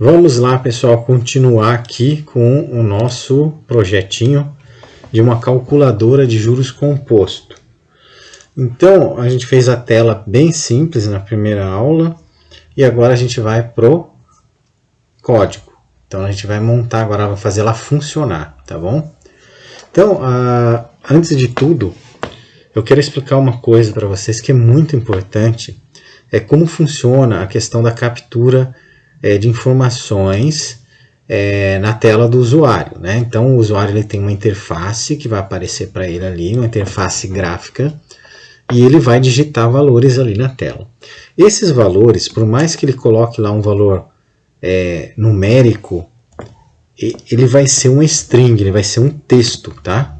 Vamos lá, pessoal, continuar aqui com o nosso projetinho de uma calculadora de juros composto. Então, a gente fez a tela bem simples na primeira aula e agora a gente vai pro código. Então, a gente vai montar agora, vai fazer ela funcionar, tá bom? Então, antes de tudo, eu quero explicar uma coisa para vocês que é muito importante, é como funciona a questão da captura de informações na tela do usuário, né? Então, o usuário ele tem uma interface que vai aparecer para ele ali, uma interface gráfica, e ele vai digitar valores ali na tela. Esses valores, por mais que ele coloque lá um valor numérico, ele vai ser uma string, ele vai ser um texto, tá?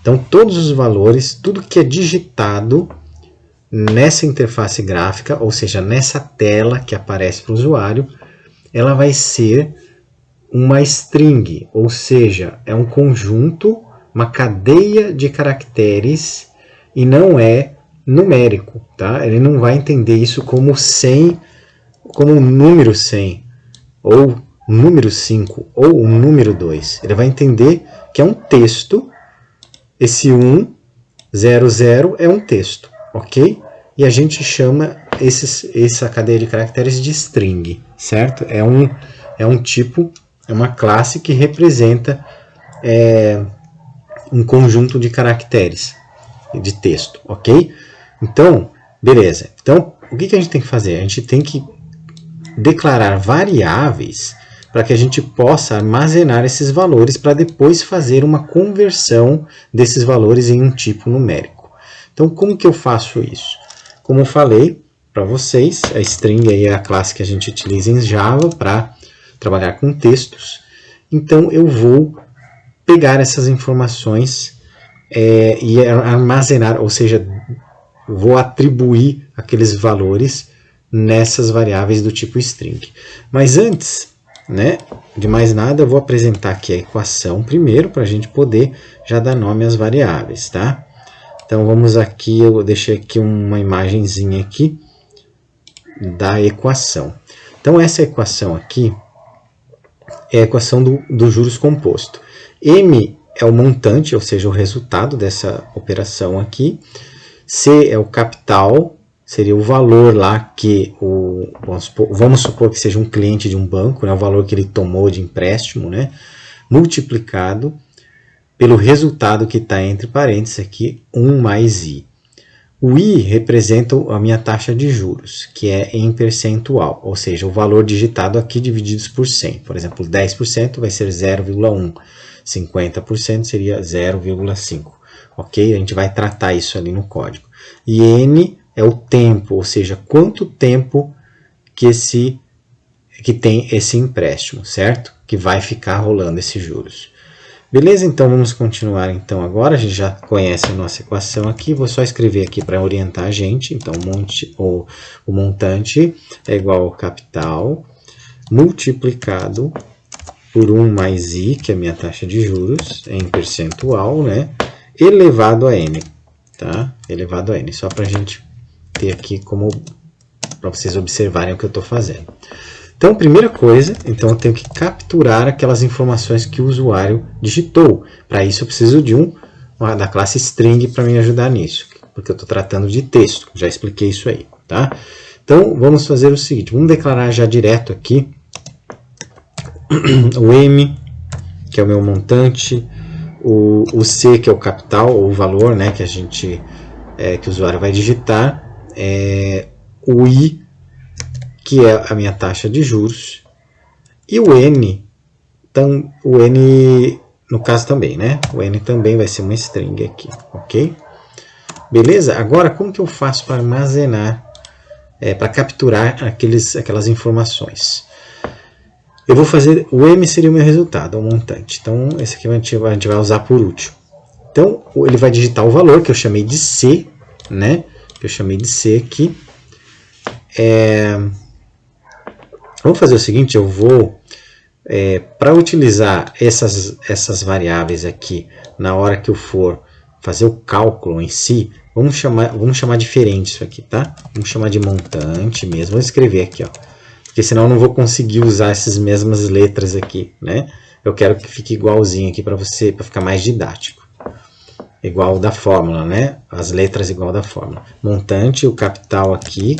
Então, todos os valores, tudo que é digitado nessa interface gráfica, ou seja, nessa tela que aparece para o usuário, ela vai ser uma string, ou seja, é um conjunto, uma cadeia de caracteres e não é numérico, tá? Ele não vai entender isso como 100, como um número 100, ou um número 5, ou um número 2. Ele vai entender que é um texto, esse 1, 0, 0 é um texto, ok? E a gente chama essa cadeia de caracteres de string, certo? É um tipo, é uma classe que representa um conjunto de caracteres de texto, ok? Então, beleza. Então, o que a gente tem que fazer? A gente tem que declarar variáveis para que a gente possa armazenar esses valores para depois fazer uma conversão desses valores em um tipo numérico. Então, como que eu faço isso? Como eu falei para vocês, a string aí é a classe que a gente utiliza em Java para trabalhar com textos. Então, eu vou pegar essas informações e armazenar, ou seja, vou atribuir aqueles valores nessas variáveis do tipo string. Mas antes, né, de mais nada, eu vou apresentar aqui a equação primeiro, para a gente poder já dar nome às variáveis, tá? Então, vamos aqui, eu deixei aqui uma imagenzinha aqui da equação. Então, essa equação aqui é a equação do juros composto. M é o montante, ou seja, o resultado dessa operação aqui. C é o capital, seria o valor lá que vamos supor que seja um cliente de um banco, né, o valor que ele tomou de empréstimo, né, multiplicado pelo resultado que está entre parênteses aqui, 1 mais I. O I representa a minha taxa de juros, que é em percentual, ou seja, o valor digitado aqui divididos por 100. Por exemplo, 10% vai ser 0,1, 50% seria 0,5. Ok? A gente vai tratar isso ali no código. E N é o tempo, ou seja, quanto tempo que tem esse empréstimo, certo? Que vai ficar rolando esses juros. Beleza? Então vamos continuar então agora. A gente já conhece a nossa equação aqui. Vou só escrever aqui para orientar a gente. Então o montante é igual ao capital multiplicado por 1 mais I, que é a minha taxa de juros, em percentual, né? Elevado a N. Tá? Elevado a N. Só para a gente ter aqui para vocês observarem o que eu estou fazendo. Então, primeira coisa, então eu tenho que capturar aquelas informações que o usuário digitou. Para isso eu preciso da classe string para me ajudar nisso, porque eu estou tratando de texto, já expliquei isso aí, tá? Então, vamos fazer o seguinte, vamos declarar já direto aqui o M, que é o meu montante, o C, que é o capital, ou o valor, né, que que o usuário vai digitar, o I, que é a minha taxa de juros, e o N, no caso também, né? O N também vai ser uma string aqui, ok? Beleza? Agora, como que eu faço para armazenar, para capturar aquelas informações? Eu vou fazer, o M seria o meu resultado, o montante. Então, esse aqui a gente vai usar por último. Então, ele vai digitar o valor, que eu chamei de C, né? Que eu chamei de C aqui. Vamos fazer o seguinte, eu vou, para utilizar essas variáveis aqui, na hora que eu for fazer o cálculo em si, vamos chamar diferente isso aqui, tá? Vamos chamar de montante mesmo, vou escrever aqui, ó. porque senão eu não vou conseguir usar essas mesmas letras aqui, né? Eu quero que fique igualzinho aqui para você, para ficar mais didático. Igual da fórmula, né? As letras igual da fórmula. Montante, o capital aqui,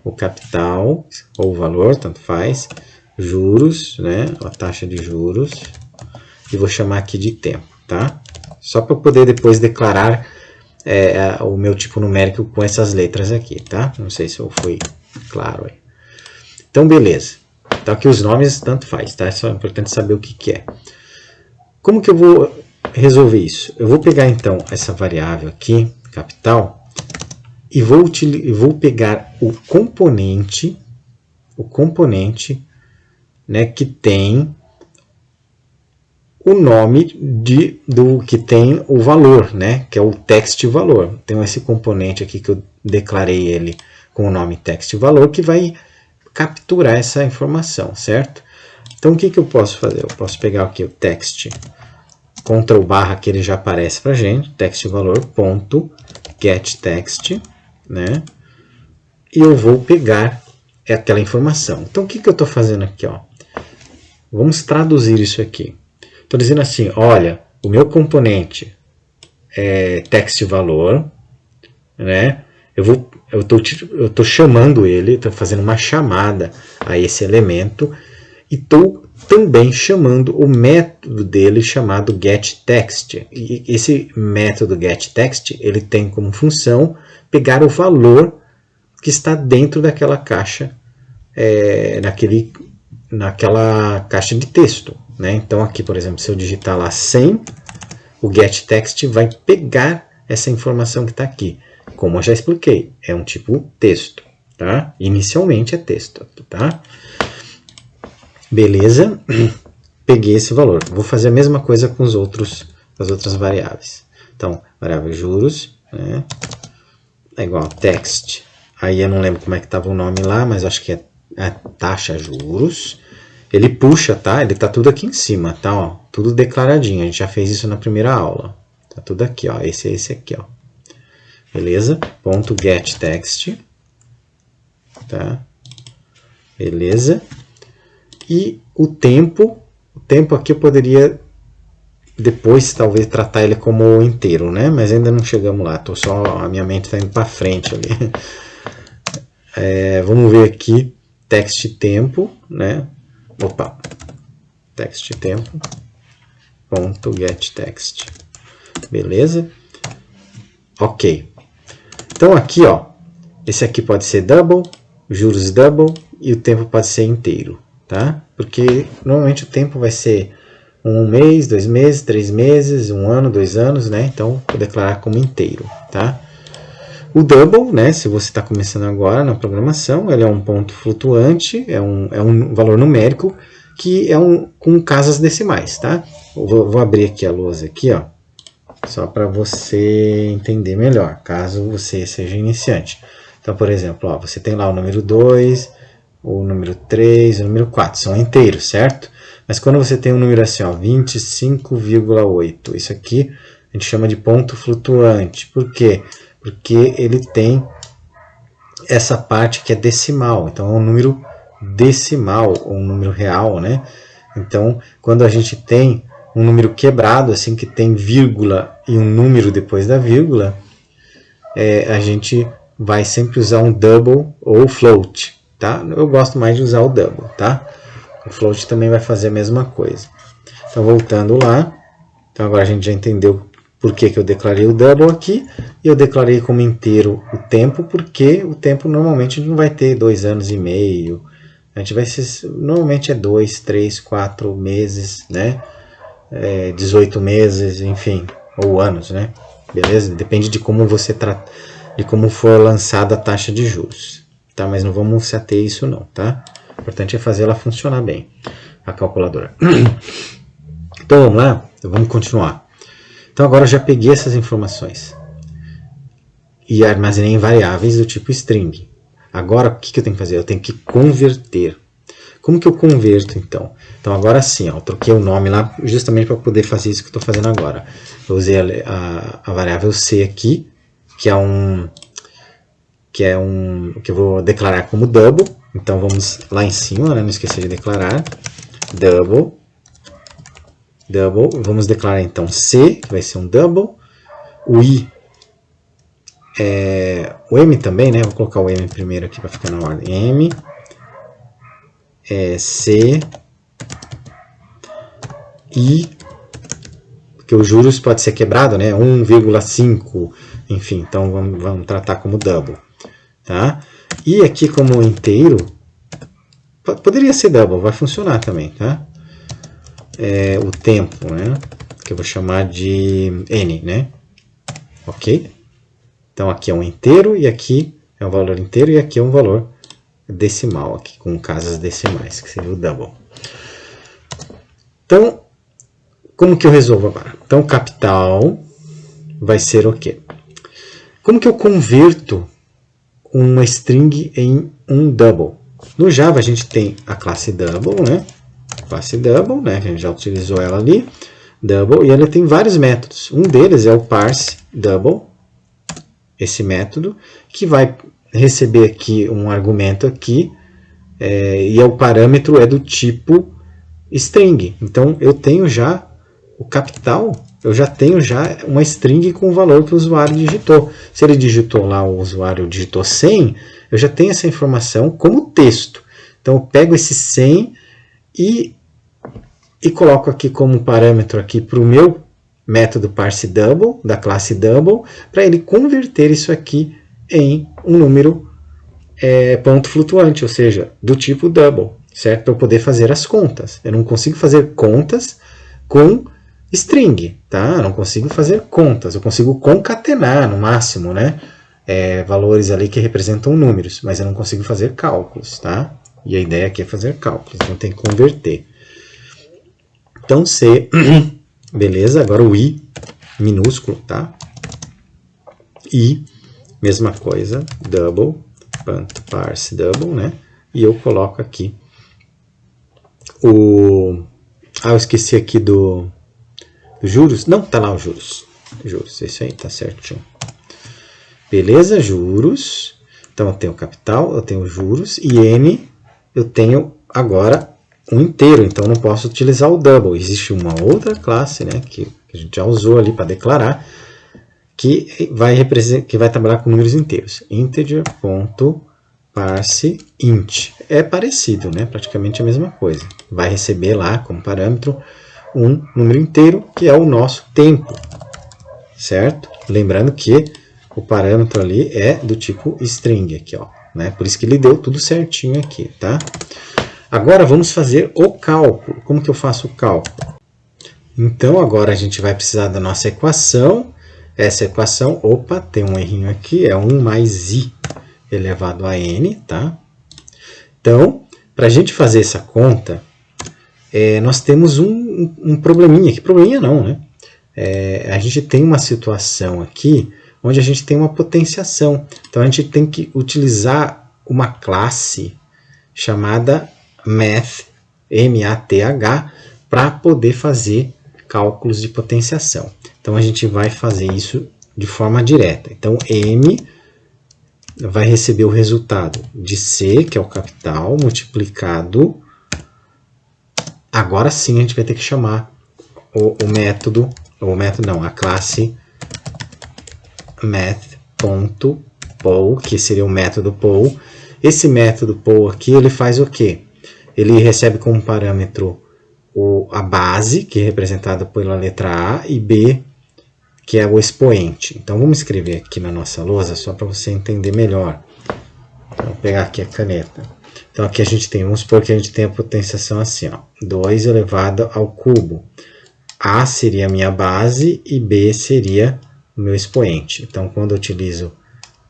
o capital, ou o valor, tanto faz. Juros, né? A taxa de juros. E vou chamar aqui de tempo, tá? Só para poder depois declarar o meu tipo numérico com essas letras aqui, tá? Não sei se eu fui claro aí. Então, beleza. Então, aqui os nomes tanto faz, tá? É só importante saber o que que é. Como que eu vou resolver isso? Eu vou pegar, então, essa variável aqui, capital, e vou pegar o componente, né, que tem o nome do que tem o valor, né, que é o text valor. Tem esse componente aqui que eu declarei ele com o nome text valor, que vai capturar essa informação, certo? Então, o que que eu posso fazer? Eu posso pegar aqui o text, Ctrl barra, que ele já aparece para a gente, text valor, ponto, get text, né? E eu vou pegar aquela informação. Então, o que que eu estou fazendo aqui, ó? Vamos traduzir isso aqui. Estou dizendo assim, olha, o meu componente é text valor, né? Eu estou chamando ele, estou fazendo uma chamada a esse elemento e estou também chamando o método dele chamado getText. E esse método getText, ele tem como função pegar o valor que está dentro daquela caixa, naquela caixa de texto, né? Então aqui, por exemplo, se eu digitar lá 100, o getText vai pegar essa informação que está aqui. Como eu já expliquei, é um tipo texto, tá? Inicialmente é texto, tá? Beleza, peguei esse valor. Vou fazer a mesma coisa com as outras variáveis. Então, variável juros, né? É igual a text. Aí eu não lembro como é que estava o nome lá, mas acho que é a taxa juros. Ele puxa, tá? Ele tá tudo aqui em cima, tá? Ó, tudo declaradinho. A gente já fez isso na primeira aula. Tá tudo aqui, ó. Esse aqui, ó. Beleza? Ponto getText. Tá? Beleza? E o tempo aqui eu poderia depois talvez tratar ele como inteiro, né? Mas ainda não chegamos lá. A minha mente está indo para frente ali. Vamos ver aqui text tempo, né? Opa, text tempo ponto getText. Beleza? Ok. Então aqui, ó, esse aqui pode ser double, juros double e o tempo pode ser inteiro, tá? Porque normalmente o tempo vai ser 1 mês, 2 meses, 3 meses, 1 ano, 2 anos, né? Então vou declarar como inteiro, tá? O double, né, se você está começando agora na programação, ele é um ponto flutuante, é um valor numérico que é com casas decimais, tá? Vou abrir aqui a lousa aqui, ó, só para você entender melhor, caso você seja iniciante. Então, por exemplo, ó, você tem lá o número 2, o número 3, o número 4, são inteiros, certo? Mas quando você tem um número assim, ó, 25,8, isso aqui a gente chama de ponto flutuante. Por quê? Porque ele tem essa parte que é decimal, então é um número decimal, ou um número real, né? Então, quando a gente tem um número quebrado, assim, que tem vírgula e um número depois da vírgula, a gente vai sempre usar um double ou float, tá? Eu gosto mais de usar o double, tá? O float também vai fazer a mesma coisa. Então, voltando lá, então agora a gente já entendeu por que eu declarei o double aqui, e eu declarei como inteiro o tempo, porque o tempo normalmente não vai ter 2 anos e meio, a gente vai ser, normalmente é 2, 3, 4 meses, né? 18 meses, enfim, ou anos, né? Beleza? Depende de como você de como for lançada a taxa de juros, tá? Mas não vamos se ater a isso não, tá? O importante é fazer ela funcionar bem, a calculadora. Então vamos lá, vamos continuar. Então agora eu já peguei essas informações e armazenei em variáveis do tipo string. Agora o que eu tenho que fazer? Eu tenho que converter. Como que eu converto então? Então agora sim, ó, eu troquei o nome lá justamente para poder fazer isso que eu estou fazendo agora. Eu usei a variável c aqui, que eu vou declarar como double, Então vamos lá em cima, né? Não esqueça de declarar. Double. Vamos declarar então C, que vai ser um double. O I, o M também, né? Vou colocar o M primeiro aqui para ficar na ordem. M, C, I, porque os juros pode ser quebrado, né? 1,5, enfim, então vamos tratar como double, tá? E aqui como inteiro, poderia ser double, vai funcionar também, tá? O tempo, né? Que eu vou chamar de N, né? Ok? Então aqui é um inteiro e aqui é um valor inteiro e aqui é um valor decimal, aqui com casas decimais, que seria o double. Então, como que eu resolvo agora? Então, capital vai ser o quê? Como que eu converto uma string em um double? No Java a gente tem a classe double, né? Classe double, né? A gente já utilizou ela ali. Double, e ela tem vários métodos. Um deles é o parse double, esse método, que vai receber aqui um argumento aqui, e o parâmetro é do tipo string. Então, eu tenho já o capital, eu já tenho já uma string com o valor que o usuário digitou. Se ele digitou lá, o usuário digitou 100, eu já tenho essa informação como texto. Então, eu pego esse 100 e coloco aqui como parâmetro aqui para o meu método parse double, da classe double, para ele converter isso aqui em um número ponto flutuante, ou seja, do tipo double, certo? Para eu poder fazer as contas. Eu não consigo fazer contas com string, tá? Eu não consigo fazer contas, eu consigo concatenar no máximo, né? Valores ali que representam números, mas eu não consigo fazer cálculos, tá? E a ideia aqui é fazer cálculos, então tem que converter. Então C, beleza, agora o I minúsculo, tá? I, mesma coisa, double, parse double, né? E eu coloco aqui eu esqueci aqui do juros. Não, tá lá o juros. Juros, isso aí, tá certinho. Beleza, juros. Então eu tenho capital, eu tenho juros, e N eu tenho agora um inteiro, então eu não posso utilizar o double. Existe uma outra classe, né, que a gente já usou ali para declarar, que vai trabalhar com números inteiros. Integer.parseInt. É parecido, né, praticamente a mesma coisa. Vai receber lá como parâmetro um número inteiro, que é o nosso tempo, certo? Lembrando que o parâmetro ali é do tipo string aqui, ó, né? Por isso que ele deu tudo certinho aqui, tá? Agora vamos fazer o cálculo. Como que eu faço o cálculo? Então agora a gente vai precisar da nossa equação. Essa equação, opa, tem um errinho aqui, é 1 mais i elevado a n, tá? Então, para a gente fazer essa conta, nós temos um probleminha. Que probleminha não, né? A gente tem uma situação aqui onde a gente tem uma potenciação. Então a gente tem que utilizar uma classe chamada math, M-A-T-H, para poder fazer cálculos de potenciação. Então a gente vai fazer isso de forma direta. Então M vai receber o resultado de C, que é o capital, multiplicado. Agora sim a gente vai ter que chamar a classe math.poll, que seria o método poll. Esse método poll aqui, ele faz o quê? Ele recebe como parâmetro a base, que é representada pela letra A, e B, que é o expoente. Então vamos escrever aqui na nossa lousa, só para você entender melhor. Então, vou pegar aqui a caneta. Então aqui a gente tem, vamos supor que a gente tem a potenciação assim, ó, 2 elevado ao cubo. A seria a minha base e B seria o meu expoente. Então quando eu utilizo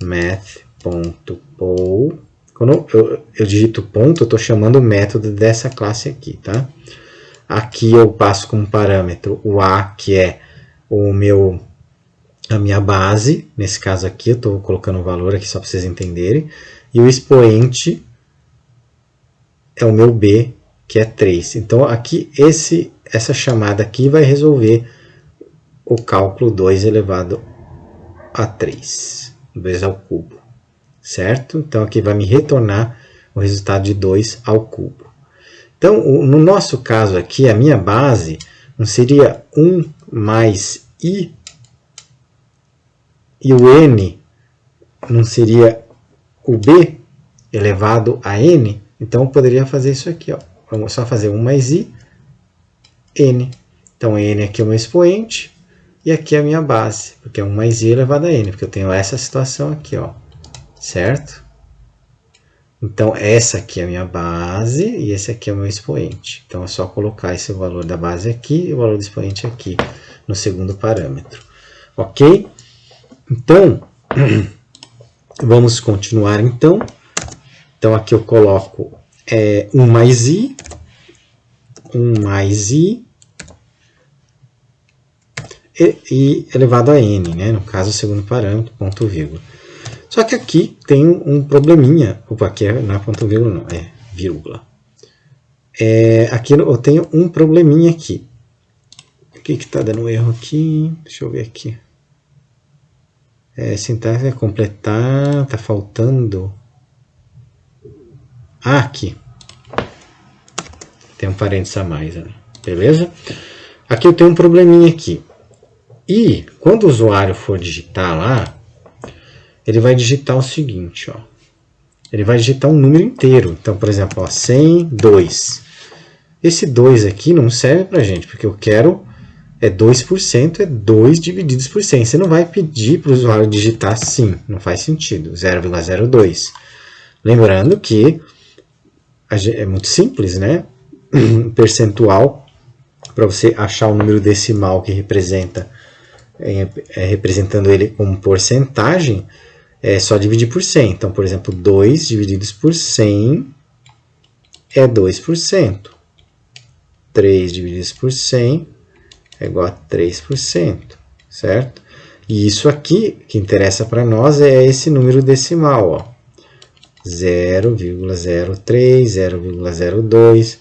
math.poll, quando eu digito ponto, eu estou chamando o método dessa classe aqui, tá? Aqui eu passo como parâmetro o A, que é a minha base. Nesse caso aqui, eu estou colocando o valor aqui só para vocês entenderem. E o expoente é o meu B, que é 3. Então, aqui, essa chamada aqui vai resolver o cálculo 2 elevado a 3. 2 ao cubo. Certo? Então, aqui vai me retornar o resultado de 2 ao cubo. Então, no nosso caso aqui, a minha base não seria 1 mais i, e o n não seria o b elevado a n? Então, eu poderia fazer isso aqui, ó. Vamos só fazer 1 mais i, n. Então, n aqui é o meu expoente, e aqui é a minha base, porque é 1 mais i elevado a n, porque eu tenho essa situação aqui, ó, certo? Então, essa aqui é a minha base, e esse aqui é o meu expoente. Então, é só colocar esse valor da base aqui, e o valor do expoente aqui, no segundo parâmetro. Ok? Então, vamos continuar, então. Então, aqui eu coloco 1 mais i, 1 mais i, e elevado a n, né? No caso, o segundo parâmetro, ponto vírgula. Só que aqui tem um probleminha. Opa, aqui não é ponto vírgula, não, é vírgula. Aqui eu tenho um probleminha aqui. O que está dando erro aqui? Deixa eu ver aqui. Sintaxe é completar, está faltando. Ah, aqui. Tem um parênteses a mais, né? Beleza? Aqui eu tenho um probleminha aqui. E quando o usuário for digitar lá, ele vai digitar o seguinte, ó. Ele vai digitar um número inteiro. Então, por exemplo, ó, 102. Esse 2 aqui não serve pra gente, porque eu quero 2%, é 2 divididos por 100. Você não vai pedir para o usuário digitar assim, não faz sentido, 0,02. Lembrando que é muito simples, né? Percentual, para você achar o número decimal que representa, representando ele como porcentagem, é só dividir por 100. Então, por exemplo, 2 divididos por 100 é 2%. 3 divididos por 100 é igual a 3%, certo? E isso aqui, que interessa para nós, é esse número decimal, ó. 0,03, 0,02,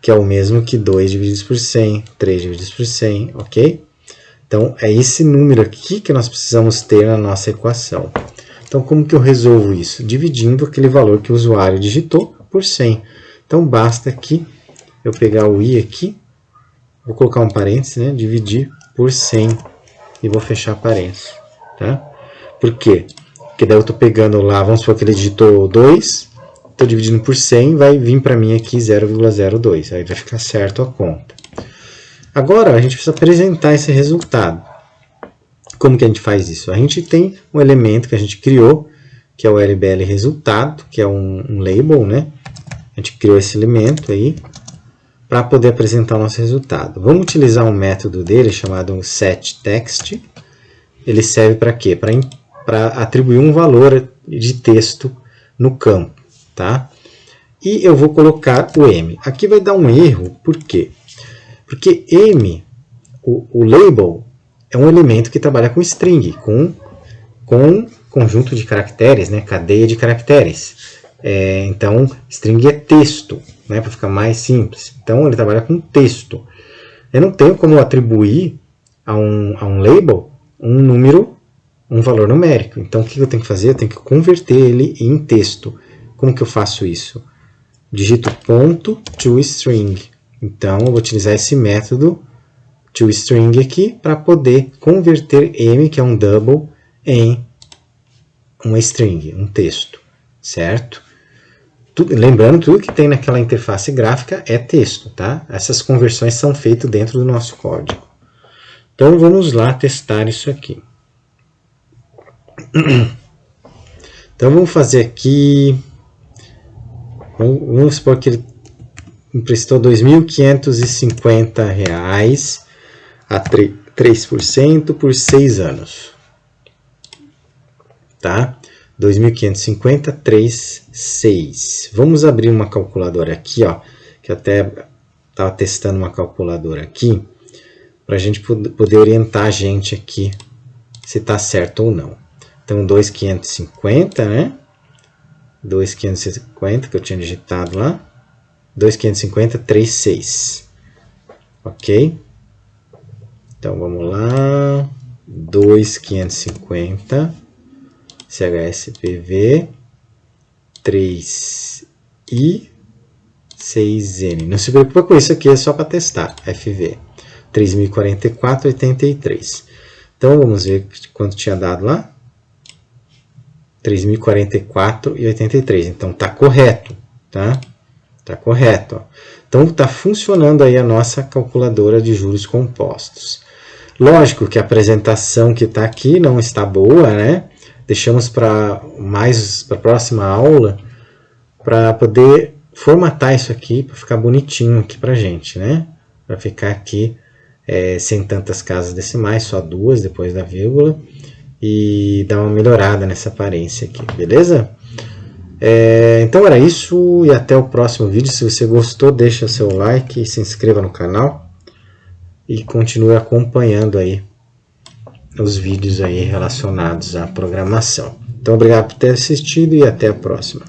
que é o mesmo que 2 divididos por 100, 3 divididos por 100, ok? Então, é esse número aqui que nós precisamos ter na nossa equação. Então, como que eu resolvo isso? Dividindo aquele valor que o usuário digitou por 100. Então, basta aqui eu pegar o i aqui, vou colocar um parênteses, né? Dividir por 100 e vou fechar parênteses, tá? Por quê? Porque daí eu estou pegando lá, vamos supor que ele digitou 2, estou dividindo por 100, vai vir para mim aqui 0,02, aí vai ficar certo a conta. Agora, a gente precisa apresentar esse resultado. Como que a gente faz isso? A gente tem um elemento que a gente criou, que é o LBL resultado, que é um label, né? A gente criou esse elemento aí para poder apresentar o nosso resultado. Vamos utilizar um método dele chamado setText. Ele serve para quê? Para atribuir um valor de texto no campo, tá? E eu vou colocar o M. Aqui vai dar um erro, por quê? Porque M, o label, é um elemento que trabalha com string, com conjunto de caracteres, né? Cadeia de caracteres. Então, string é texto, né? Para ficar mais simples. Então, ele trabalha com texto. Eu não tenho como atribuir a um label um número, um valor numérico. Então, o que eu tenho que fazer? Eu tenho que converter ele em texto. Como que eu faço isso? Digito ponto toString. Então, eu vou utilizar esse método toString aqui para poder converter M, que é um double, em uma string, um texto, certo? Lembrando, tudo que tem naquela interface gráfica é texto, tá? Essas conversões são feitas dentro do nosso código. Então, vamos lá testar isso aqui. Então, vamos fazer aqui... Vamos supor que ele emprestou R$ 2.550 a 3% por 6 anos. Tá? 2.550, 3, 6. Vamos abrir uma calculadora aqui, ó, que eu até estava testando uma calculadora aqui, para a gente poder orientar a gente aqui se está certo ou não. Então, 2.550, né? 2.550, que eu tinha digitado lá. 2.550, 3, 6. Ok? Então, vamos lá. 2.550, CHSPV, 3, e 6N. Não se preocupa com isso aqui, é só para testar. FV 3044,83. Então vamos ver quanto tinha dado lá. 3044,83. Então está correto, tá? Está correto. Ó. Então está funcionando aí a nossa calculadora de juros compostos. Lógico que a apresentação que está aqui não está boa, né? Deixamos para a próxima aula para poder formatar isso aqui para ficar bonitinho aqui para gente, né? Para ficar aqui sem tantas casas decimais, só 2 depois da vírgula, e dar uma melhorada nessa aparência aqui, beleza? Então era isso, e até o próximo vídeo. Se você gostou, deixa seu like, se inscreva no canal e continue acompanhando aí os vídeos aí relacionados à programação. Então obrigado por ter assistido e até a próxima.